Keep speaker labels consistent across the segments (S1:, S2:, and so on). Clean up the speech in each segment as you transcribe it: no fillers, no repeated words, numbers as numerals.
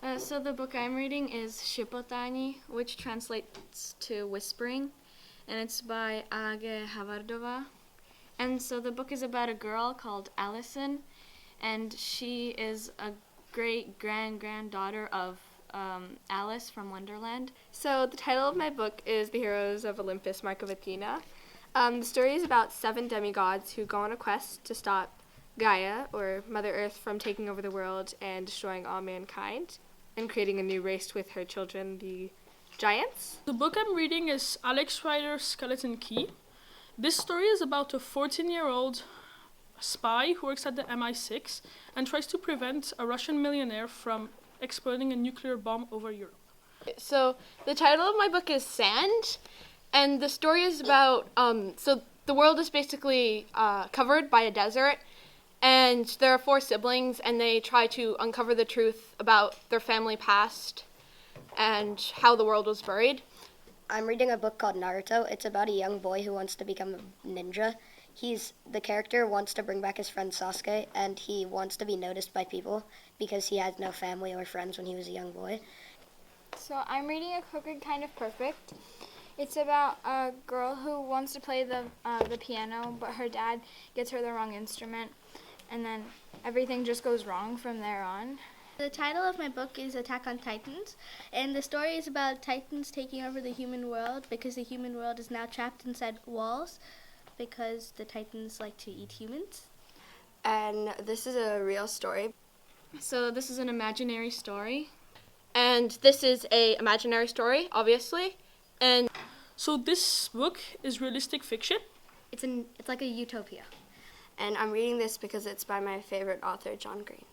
S1: So the book I'm reading is Shipotani, which translates to whispering, and it's by Age Havardova. And so the book is about a girl called Allison, and she is a great-granddaughter of Alice from Wonderland.
S2: So the title of my book is The Heroes of Olympus, Mark of Athena. The story is about 7 demigods who go on a quest to stop Gaia, or Mother Earth, from taking over the world and destroying all mankind and creating a new race with her children, the giants.
S3: The book I'm reading is Alex Rider's Skeleton Key. This story is about a 14-year-old spy who works at the MI6 and tries to prevent a Russian millionaire from exploding a nuclear bomb over Europe.
S2: So the title of my book is Sand, and the story is about, so the world is basically covered by a desert, and there are 4 siblings, and they try to uncover the truth about their family past and how the world was buried.
S4: I'm reading a book called Naruto. It's about a young boy who wants to become a ninja. The character wants to bring back his friend Sasuke, and he wants to be noticed by people because he had no family or friends when he was a young boy.
S5: So I'm reading A Crooked Kind of Perfect. It's about a girl who wants to play the piano, but her dad gets her the wrong instrument, and then everything just goes wrong from there on.
S6: The title of my book is Attack on Titans, and the story is about Titans taking over the human world because the human world is now trapped inside walls because the Titans like to eat humans.
S2: And this is a real story.
S1: So this is an imaginary story.
S2: And this is a imaginary story, obviously. And
S3: so this book is realistic fiction.
S7: It's like a utopia.
S4: And I'm reading this because it's by my favorite author, John Green.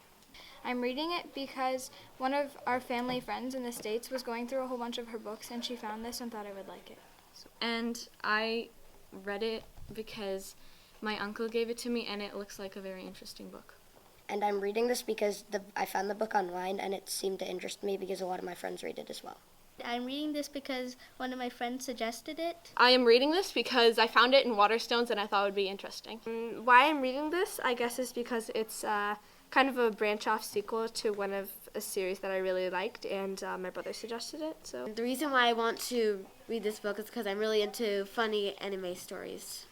S5: I'm reading it because one of our family friends in the States was going through a whole bunch of her books, and she found this and thought I would like it.
S1: And I read it because my uncle gave it to me, and it looks like a very interesting book.
S4: And I'm reading this because I found the book online, and it seemed to interest me because a lot of my friends read it as well.
S6: I'm reading this because one of my friends suggested it.
S2: I am reading this because I found it in Waterstones and I thought it would be interesting. Why I'm reading this, I guess, is because it's kind of a branch-off sequel to one of a series that I really liked, and my brother suggested it. So
S7: The reason why I want to read this book is because I'm really into funny anime stories.